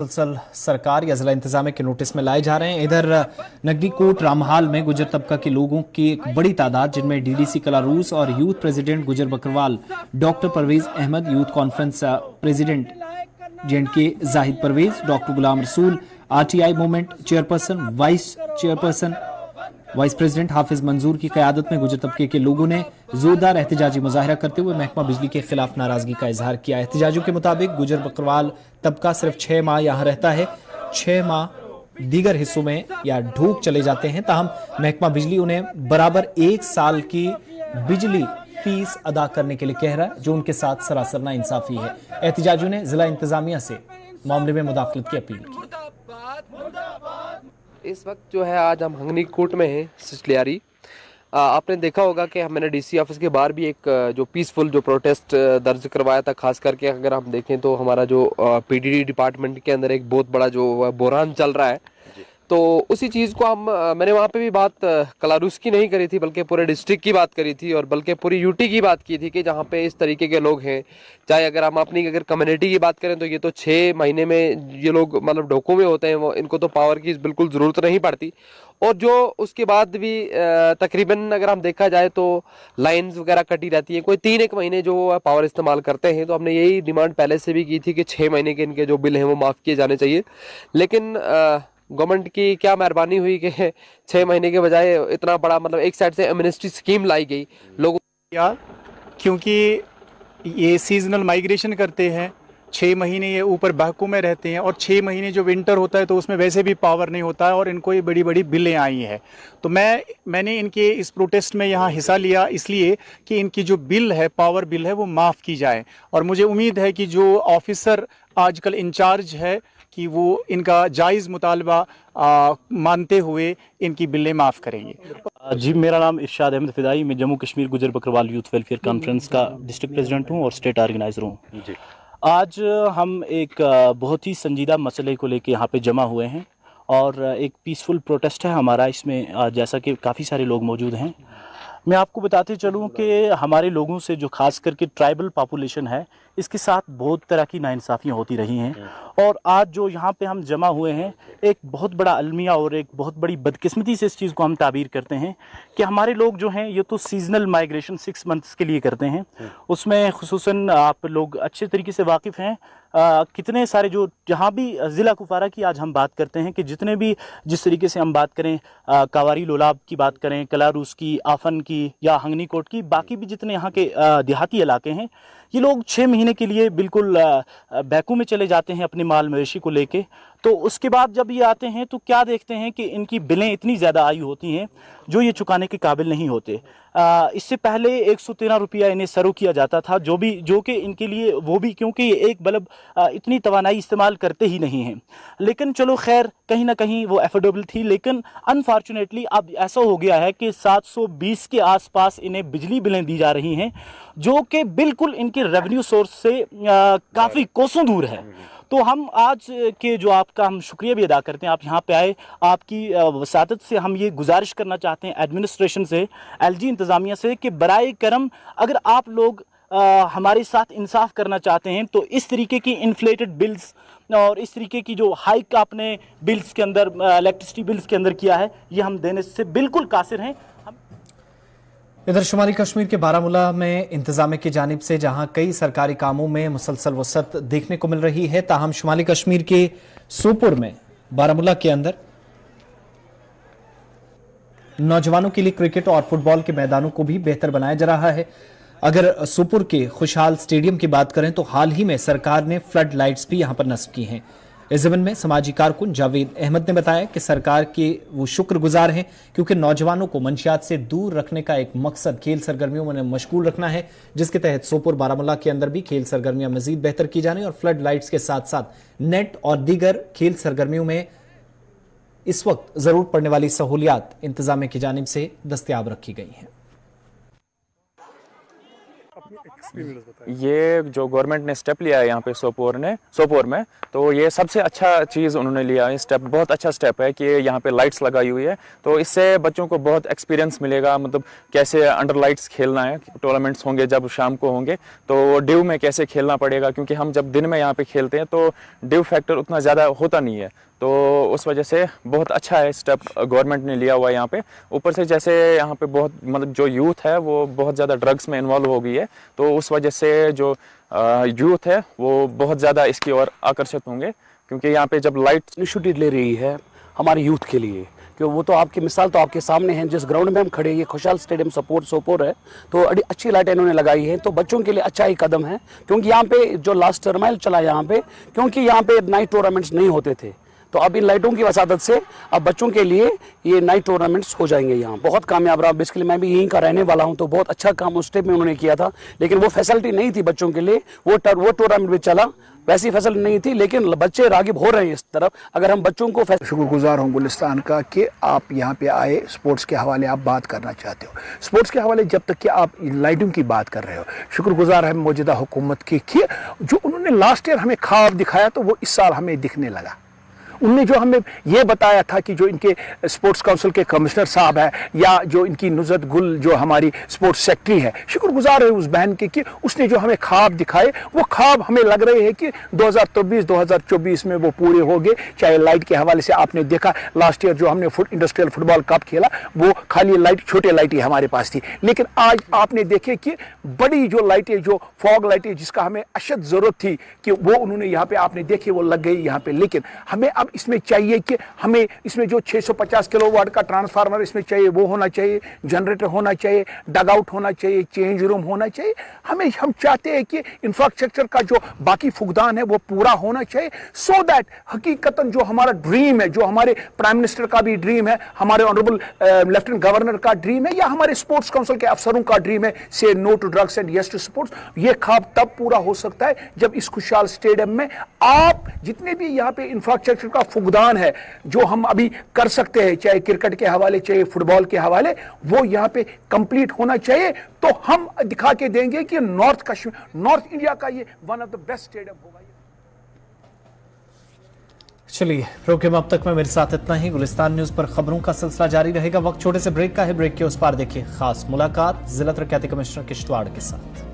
मुसलसल सरकार या जिला इंतजामिया के नोटिस में लाए जा रहे हैं। इधर नगरी कोट रामहाल में गुजर तबका के लोगों की एक बड़ी तादाद, जिनमें डीडीसी कलारूस और youth president Gujjar Bakarwal, doctor Parvez Ahmad, youth conference president J and K Zahid Parvez, doctor Ghulam Rasool, RTI movement chairperson, vice president Hafiz Manzoor की क़यादत में गुजर तबके के लोगों ने जोरदार एहतजाजी मुजाहरा करते हुए महकमा बिजली के खिलाफ नाराजगी का इजहार किया। एहतजाजियों के मुताबिक गुजर बकरवाल तबका सिर्फ 6 माह यहाँ रहता है, 6 माह दीगर हिस्सों में या ढूक चले जाते हैं, ताहम महकमा बिजली उन्हें बराबर 1 साल की बिजली फीस अदा करने के लिए कह रहा है, जो उनके साथ सरासर नाइंसाफी है। एहतजाजियों ने जिला इंतजामिया से मामले में मुदाखलत की अपील की। इस वक्त जो है आज हम हंगनी कोट में हैं सिचलियारी। आपने देखा होगा कि मैंने डीसी ऑफिस के बाहर भी एक जो पीसफुल जो प्रोटेस्ट दर्ज करवाया था। खास करके अगर हम देखें तो हमारा जो पीडीडी डिपार्टमेंट के अंदर एक बहुत बड़ा जो बहरान चल रहा है, तो उसी चीज़ को मैंने वहाँ पे भी बात कलारूस की नहीं करी थी, बल्कि पूरे डिस्ट्रिक्ट की बात करी थी और बल्कि पूरी यूटी की बात की थी कि जहाँ पे इस तरीके के लोग हैं। चाहे अगर हम अपनी कम्युनिटी की बात करें तो ये तो 6 महीने में ये लोग मतलब ढोकों में होते हैं, वो इनको तो पावर की बिल्कुल ज़रूरत नहीं पड़ती। और जो उसके बाद भी तकरीबन अगर हम देखा जाए तो लाइन्स वगैरह कटी रहती है, कोई 3-1 महीने जो पावर इस्तेमाल करते हैं। तो हमने यही डिमांड पहले से भी की थी कि 6 महीने के इनके जो बिल हैं वो माफ़ किए जाने चाहिए। लेकिन गवर्नमेंट की क्या मेहरबानी हुई कि 6 महीने के बजाय इतना बड़ा मतलब एक साइड से एमनेस्टी स्कीम लाई गई लोगों, क्योंकि ये सीजनल माइग्रेशन करते हैं, 6 महीने ये ऊपर बहकू में रहते हैं और 6 महीने जो विंटर होता है तो उसमें वैसे भी पावर नहीं होता है और इनको ये बड़ी बड़ी बिलें आई हैं। तो मैंने इनके इस प्रोटेस्ट में यहाँ हिस्सा लिया इसलिए कि इनकी जो बिल है, पावर बिल है, वो माफ़ की जाए। और मुझे उम्मीद है कि जो ऑफिसर आजकल इंचार्ज है कि वो इनका जायज़ मुतालबा मानते हुए इनकी बिलें माफ़ करेंगे। जी, मेरा नाम इरशाद अहमद फ़िदाई, मैं जम्मू कश्मीर गुजर बकरवाल यूथ वेलफेयर कॉन्फ्रेंस का डिस्ट्रिक्ट प्रेसिडेंट हूँ और स्टेट ऑर्गेनाइज़र हूँ। आज हम एक बहुत ही संजीदा मसले को लेकर यहाँ पे जमा हुए हैं और एक पीसफुल प्रोटेस्ट है हमारा। इसमें जैसा कि काफ़ी सारे लोग मौजूद हैं, मैं आपको बताते चलूँ कि हमारे लोगों से जो खास करके ट्राइबल पॉपुलेशन है, इसके साथ बहुत तरह की नाइंसाफ़ियाँ होती रही हैं। और आज जो यहाँ पे हम जमा हुए हैं, एक बहुत बड़ा अलमिया और एक बहुत बड़ी बदकिस्मती से इस चीज़ को हम ताबीर करते हैं कि हमारे लोग जो हैं ये तो सीजनल माइग्रेशन 6 मंथ्स के लिए करते हैं। उसमें खुसूसन आप लोग अच्छे तरीके से वाकिफ़ हैं, कितने सारे जो जहाँ भी ज़िला कुपवारा की आज हम बात करते हैं कि जितने भी जिस तरीके से हम बात करें कावारी लोलाब की बात करें, कलारूस की, आफन की या हंगनी कोट की, बाकी भी जितने यहाँ के देहाती इलाके हैं, ये लोग 6 महीने के लिए बिल्कुल बैकू में चले जाते हैं अपने माल मवेशी को लेके। तो उसके बाद जब ये आते हैं तो क्या देखते हैं कि इनकी बिलें इतनी ज़्यादा आई होती हैं जो ये चुकाने के काबिल नहीं होते। इससे पहले 113 रुपया इन्हें सरो किया जाता था, जो कि इनके लिए वो भी क्योंकि एक बल्ब इतनी तवानाई इस्तेमाल करते ही नहीं हैं। लेकिन चलो खैर, कहीं ना कहीं वो एफोर्डेबल थी। लेकिन अनफॉर्चुनेटली अब ऐसा हो गया है कि 720 के आसपास इन्हें बिजली बिलें दी जा रही हैं, जो कि बिल्कुल इनके रेवेन्यू सोर्स से काफ़ी कोसों दूर है। तो हम आज के जो आपका हम शुक्रिया भी अदा करते हैं, आप यहाँ पे आए, आपकी वसातत से हम ये गुजारिश करना चाहते हैं एडमिनिस्ट्रेशन से, एलजी इंतज़ामिया से, कि बराए करम अगर आप लोग हमारे साथ इंसाफ करना चाहते हैं तो इस तरीके की इन्फ्लेटेड बिल्स और इस तरीके की जो हाइक आपने बिल्स के अंदर, इलेक्ट्रिसिटी बिल्स के अंदर किया है, ये हम देने से बिल्कुल कासिर हैं। इधर शुमाली कश्मीर के बारामूला में इंतजामिया की जानिब से जहां कई सरकारी कामों में मुसलसल वसअत देखने को मिल रही है, ताहम शुमाली कश्मीर के सोपुर में बारामूला के अंदर नौजवानों के लिए क्रिकेट और फुटबॉल के मैदानों को भी बेहतर बनाया जा रहा है। अगर सोपुर के खुशहाल स्टेडियम की बात करें तो हाल ही में सरकार ने फ्लड लाइट्स भी यहां पर नस्ब की हैं। इस ज़मीन में समाजी कारकुन जावेद अहमद ने बताया कि सरकार के वो शुक्रगुजार हैं क्योंकि नौजवानों को मंशियात से दूर रखने का एक मकसद खेल सरगर्मियों में मशगूल रखना है, जिसके तहत सोपुर बारामूला के अंदर भी खेल सरगर्मियां मजीद बेहतर की जाने और फ्लड लाइट्स के साथ साथ नेट और दीगर खेल सरगर्मियों में इस वक्त जरूरत पड़ने वाली सहूलियात इंतजामिया की जानिब से दस्तयाब रखी गई हैं। ये जो गवर्नमेंट ने स्टेप लिया है यहाँ पे सोपोर में, तो ये सबसे अच्छा चीज़ उन्होंने लिया है। स्टेप बहुत अच्छा स्टेप है कि यहाँ पे लाइट्स लगाई हुई है, तो इससे बच्चों को बहुत एक्सपीरियंस मिलेगा, मतलब कैसे अंडर लाइट्स खेलना है। टूर्नामेंट्स होंगे जब शाम को होंगे तो ड्यू में कैसे खेलना पड़ेगा, क्योंकि हम जब दिन में यहाँ पे खेलते हैं तो ड्यू फैक्टर उतना ज़्यादा होता नहीं है, तो उस वजह से बहुत अच्छा है स्टेप गवर्नमेंट ने लिया हुआ है यहाँ पे। ऊपर से जैसे यहाँ पे बहुत मतलब जो यूथ है वो बहुत ज़्यादा ड्रग्स में इन्वॉल्व हो गई है, तो उस वजह से जो यूथ है वो बहुत ज़्यादा इसकी ओर आकर्षित होंगे, क्योंकि यहाँ पे जब लाइट इनिशिएटिव ले रही है हमारे यूथ के लिए, कि वो तो आपकी मिसाल तो आपके सामने है। जिस ग्राउंड में हम खड़े, ये खुशहाल स्टेडियम सोपोर है, तो अच्छी लाइटें इन्होंने लगाई है, तो बच्चों के लिए अच्छा ही कदम है। क्योंकि यहाँ पे जो लास्ट टर्माइल चला यहाँ पे, क्योंकि यहाँ पे नाइट टूर्नामेंट्स नहीं होते थे, तो अब इन लाइटों की वसादत से अब बच्चों के लिए ये नाइट टूर्नामेंट्स हो जाएंगे। यहाँ बहुत कामयाब रहा। बेसिकली मैं भी यहीं का रहने वाला हूँ, तो बहुत अच्छा काम उस स्टेप में उन्होंने किया था, लेकिन वो फैसिलिटी नहीं थी बच्चों के लिए। वो टूर्नामेंट भी चला, वैसी फैसिलिटी नहीं थी, लेकिन बच्चे रागिब हो रहे हैं इस तरफ। अगर हम बच्चों को शुक्रगुजार हूँ गुलिस्तान का कि आप यहाँ पे आए, स्पोर्ट्स के हवाले आप बात करना चाहते हो। स्पोर्ट्स के हवाले जब तक कि आप लाइटिंग की बात कर रहे हो, शुक्रगुजार है मौजूदा हुकूमत की कि जो उन्होंने लास्ट ईयर हमें ख्वाब दिखाया तो वो इस साल हमें दिखने लगा। उनने जो हमें ये बताया था कि जो इनके स्पोर्ट्स काउंसिल के कमिश्नर साहब है, या जो इनकी नुज़रत गुल जो हमारी स्पोर्ट्स सेक्रेटरी है, शुक्रगुजार है उस बहन के कि उसने जो हमें ख्वाब दिखाए, वो ख्वाब हमें लग रहे हैं कि 2023-2024 में वो पूरे हो गए। चाहे लाइट के हवाले से आपने देखा लास्ट ईयर जो हमने इंडस्ट्रियल फुटबॉल कप खेला, वो खाली लाइट, छोटे लाइटें हमारे पास थी, लेकिन आज आपने देखे कि बड़ी जो लाइटें, जो फॉग लाइटें जिसका हमें अशद ज़रूरत थी, कि वो उन्होंने यहाँ पे आपने देखे वो लग गई यहाँ पे। लेकिन हमें अब इसमें चाहिए कि हमें इसमें जो 650 किलोवाट का ट्रांसफार्मर इसमें चाहिए, वो होना चाहिए, जनरेटर होना चाहिए, डग आउट होना चाहिए, चेंज रूम होना चाहिए। हम चाहते हैं कि इंफ्रास्ट्रक्चर का जो बाकी फुकदान है वो पूरा होना चाहिए, सो दैट हकीकतन जो हमारा ड्रीम है, जो हमारे प्राइम मिनिस्टर का भी ड्रीम है, हमारे ऑनरेबल लेफ्टिनेंट गवर्नर का ड्रीम है, या हमारे स्पोर्ट्स काउंसिल के अफसरों का ड्रीम है, say no to drugs and yes to sports, ये ख्वाब तब पूरा हो सकता है जब इस खुशहाल स्टेडियम में आप जितने भी यहाँ पे इंफ्रास्ट्रक्चर का फुकदान है जो हम अभी कर सकते हैं, चाहे क्रिकेट के हवाले, चाहे फुटबॉल के हवाले, वो यहाँ पे कंप्लीट होना चाहिए। तो हम दिखा के देंगे कि नॉर्थ इंडिया का ये one of the best stadium होगा। चलिए प्रोग्राम अब तक में मेरे साथ इतना ही। गुलिस्तान न्यूज पर खबरों का सिलसिला जारी रहेगा। वक्त छोटे से ब्रेक का है, ब्रेक के उस पार देखिए खास मुलाकात जिला तरक्याती कमिश्नर किश्तवाड़ के साथ।